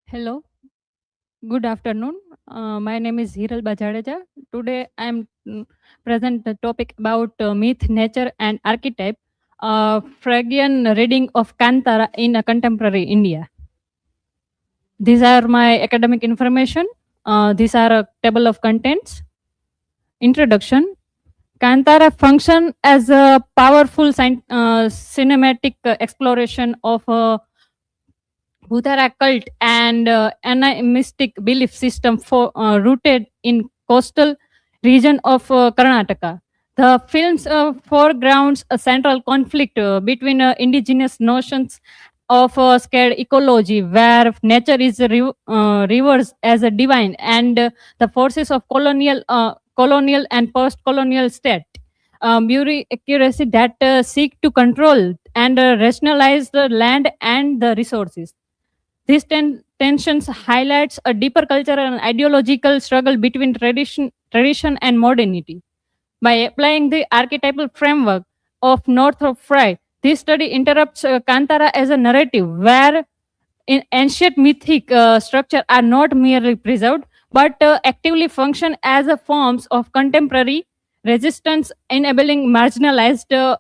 Hello, good afternoon. My name is Hiral Bajadeja. Today I am present the topic about myth, nature, and archetype. Phrygian reading of Kantara in a contemporary India. These are my academic information. These are a table of contents. Introduction. Kantara function as a powerful cinematic exploration of Bhuthara cult and animistic belief system rooted in coastal region of Karnataka. The film's foregrounds a central conflict between indigenous notions of scared ecology, where nature is reversed as a divine, and the forces of colonial and post-colonial state. Bureaucracy that seek to control and rationalize the land and the resources. These tensions highlights a deeper cultural and ideological struggle between tradition and modernity. By applying the archetypal framework of Northrop Frye, this study interrupts Kantara as a narrative where in ancient mythic structure are not merely preserved but actively function as a forms of contemporary resistance, enabling marginalized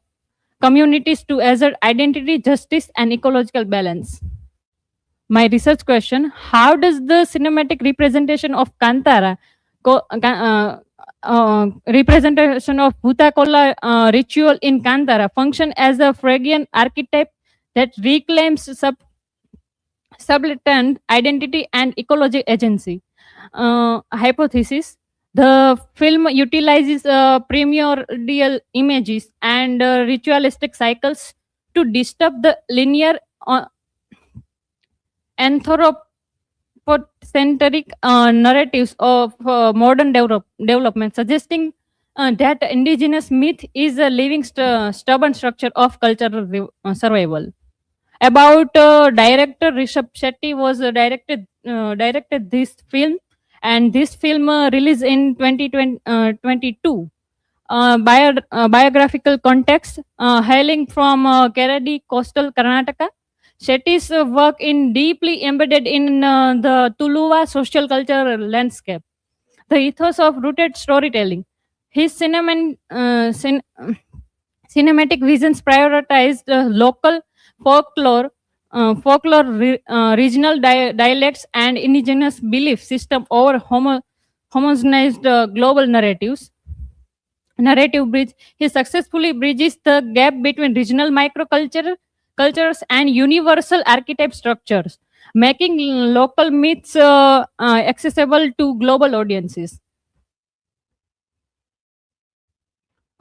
communities to assert identity, justice, and ecological balance. My research question: how does the cinematic representation of Kantara, representation of Bhutakola ritual in Kantara, function as a Phrygian archetype that reclaims subaltern identity and ecology agency? Hypothesis: the film utilizes primordial images and ritualistic cycles to disturb the linear anthropocentric narratives of modern development, suggesting that indigenous myth is a living stubborn structure of cultural survival. About director Rishabh Shetty was directed this film, and this film released in 2022. Biographical context: hailing from Keradi, coastal Karnataka, Shetty's work in deeply embedded in the Tuluva social cultural landscape. The ethos of rooted storytelling. His cinematic visions prioritized local folklore, regional dialects, and indigenous belief system over homogenized global narratives. Narrative bridge. He successfully bridges the gap between regional cultures and universal archetype structures, making local myths accessible to global audiences.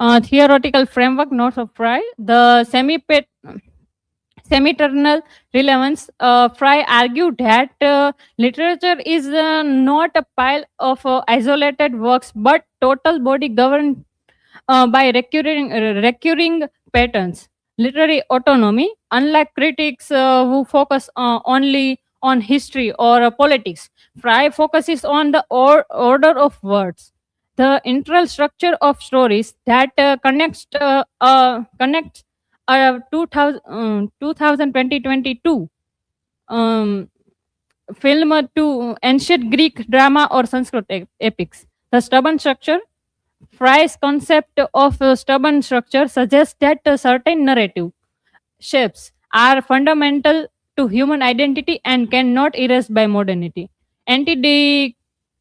Theoretical framework notes of Fry: the semi-eternal relevance. Fry argued that literature is not a pile of isolated works but total body governed by recurring patterns. Literary autonomy. Unlike critics who focus only on history or politics, Fry focuses on the order of words, the internal structure of stories that connects 2022 um, film to ancient Greek drama or Sanskrit epics. The stubborn structure. Fry's concept of stubborn structure suggests that certain narrative shapes are fundamental to human identity and cannot erase by modernity.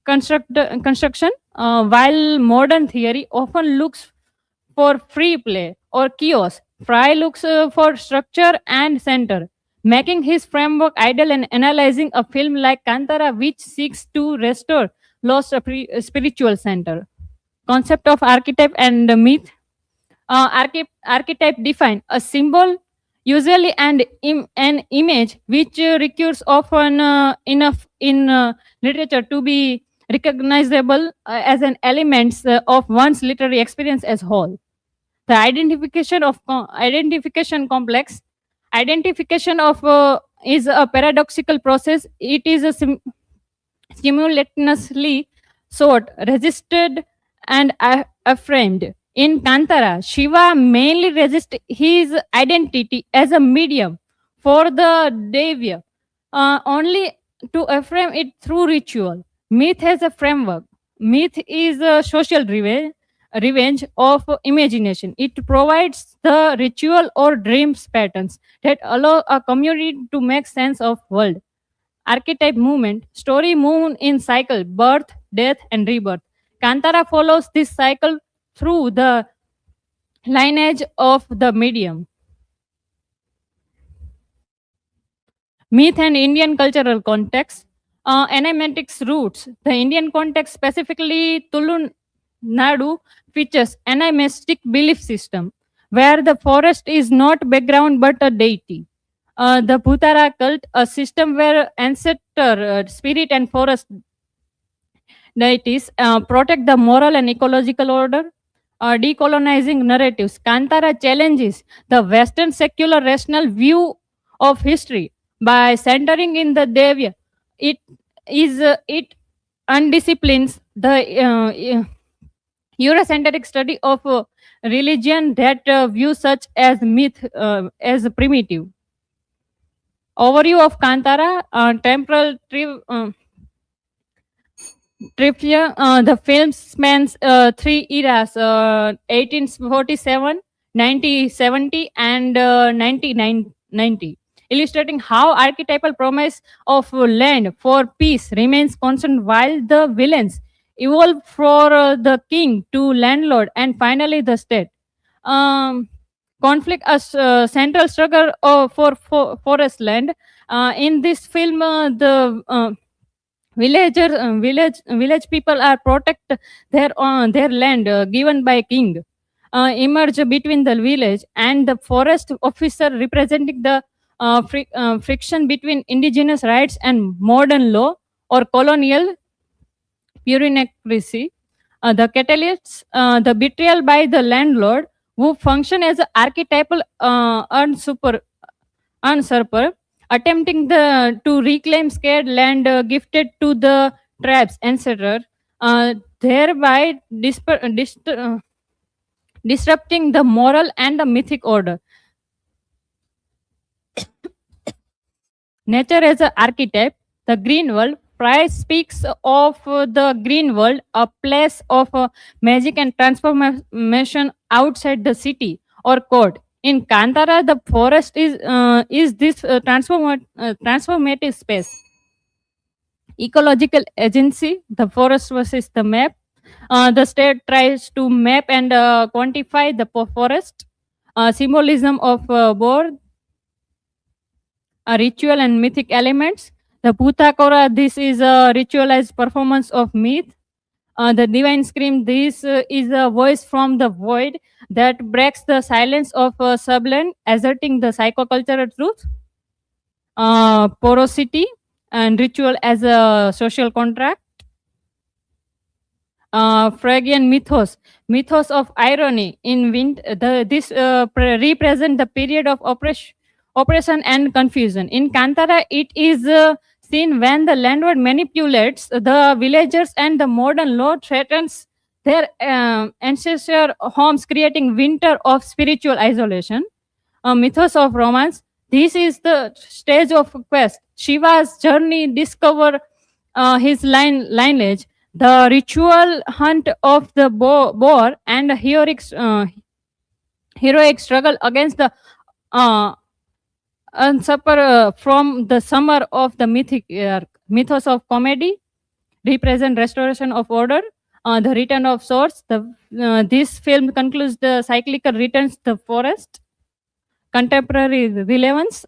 Construction. While modern theory often looks for free play or chaos, Fry looks for structure and center, making his framework ideal in analyzing a film like Kantara, which seeks to restore lost spiritual center. Concept of archetype and myth. Archetype define a symbol, usually an image, which recurs often enough in literature to be recognizable as an element of one's literary experience as whole. The identification complex. Identification of is a paradoxical process. It is a simultaneously sought, resisted, and affirmed. In Kantara, Shiva mainly resists his identity as a medium for the Devya. Only to frame it through ritual. Myth has a framework. Myth is a social revenge of imagination. It provides the ritual or dreams patterns that allow a community to make sense of world. Archetype movement, story move in cycle, birth, death, and rebirth. Kantara follows this cycle through the lineage of the medium. Myth and Indian cultural context. Animatics roots. The Indian context, specifically Tulu Nadu, features animistic belief system where the forest is not background but a deity. The Bhutara cult, a system where ancestor, spirit, and forest deities protect the moral and ecological order. Decolonizing narratives. Kantara challenges the Western secular rational view of history by centering in the Devya. It undisciplines the Eurocentric study of religion that views such as myth as primitive. Overview of Kantara, temporal trivia. The film spans three eras: 1847, 1970, and 1990, illustrating how archetypal promise of land for peace remains constant while the villains evolve for the king to landlord and finally the state. Conflict as central struggle for forest land. In this film, the village people are protect their land given by king. Emerge between the village and the forest officer, representing the friction between indigenous rights and modern law or colonial bureaucracy. The catalysts, the betrayal by the landlord, who function as an archetypal usurper, attempting to reclaim scared land gifted to the tribes, etc., thereby disrupting the moral and the mythic order. Nature as an archetype, the green world. Price speaks of the green world, a place of magic and transformation outside the city or court. In Kantara, the forest is this transformative space. Ecological agency, the forest versus the map. The state tries to map and quantify the forest. Symbolism of both ritual and mythic elements. The Bhutakora, this is a ritualized performance of myth. The divine scream, this is a voice from the void that breaks the silence of subland, asserting the psychocultural truth. Porosity and ritual as a social contract. Phrygian mythos of irony. In this represent the period of oppression and confusion. In Kantara, it is seen when the landlord manipulates the villagers and the modern law threatens their ancestral homes, creating winter of spiritual isolation. Mythos of romance. This is the stage of quest. Shiva's journey discover his lineage, the ritual hunt of the boar, and the heroic struggle against the usurper from the summer of the mythic arc. Mythos of comedy represent restoration of order, the return of swords. This film concludes the cyclical returns to the forest. Contemporary relevance,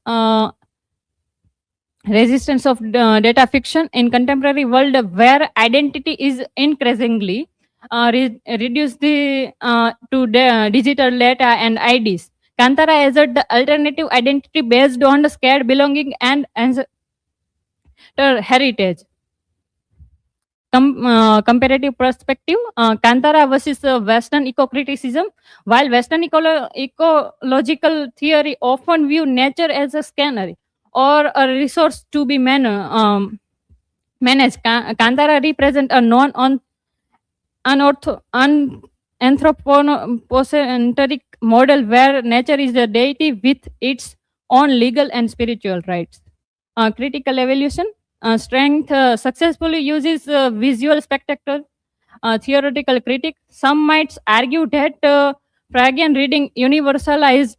resistance of data fiction in contemporary world where identity is increasingly reduced to digital data and IDs. Kantara assert the alternative identity based on the scared belonging and heritage. Comparative perspective, Kantara versus Western eco-criticism. While Western ecological theory often view nature as a scanner or a resource to be managed, Kantara represent a anthropocentric model where nature is the deity with its own legal and spiritual rights. Critical evolution. strength successfully uses visual spectacle. Theoretical critic, some might argue that Freudian reading universalizes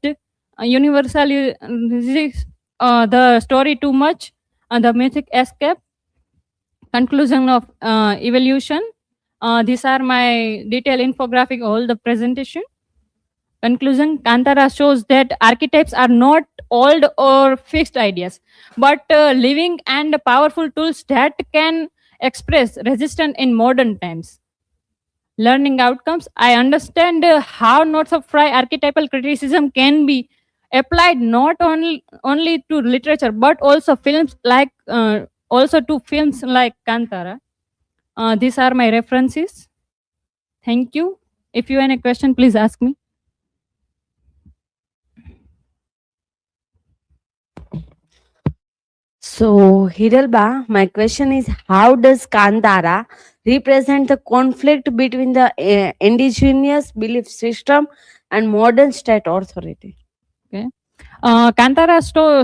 the story too much, and the mythic escape. Conclusion of evolution. These are my detailed infographic, all the presentation. Conclusion, Kantara shows that archetypes are not old or fixed ideas, but living and powerful tools that can express resistance in modern times. Learning outcomes, I understand how North of Fry archetypal criticism can be applied not only to literature but also films like Kantara. These are my references. Thank you. If you have any question, please ask me. So, Hiralba, my question is, how does Kantara represent the conflict between the indigenous belief system and modern state authority? Kantara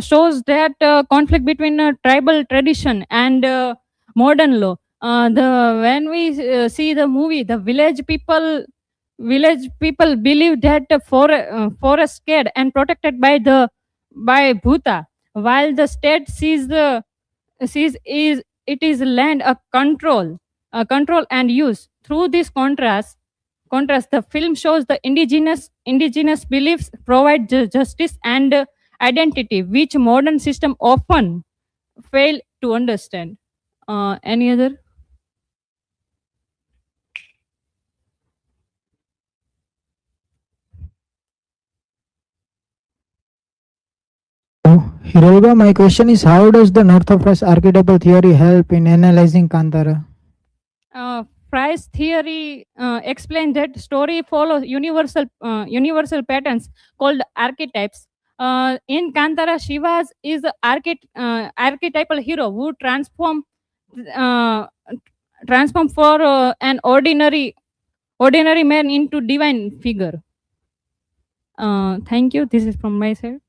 shows that conflict between tribal tradition and modern law. When we see the movie, the village people believe that forest scared and protected by Bhuta, while the state sees is it is land a control and use. Through this contrast, the film shows the indigenous beliefs provide justice and identity, which modern system often fail to understand. Any other? Hirolba, my question is, how does the North of Us archetypal theory help in analyzing Kantara? Fry's theory explains that story follows universal patterns called archetypes. In Kantara, Shiva is the archetypal hero who uh, transform for an ordinary man into divine figure. Thank you. This is from my side.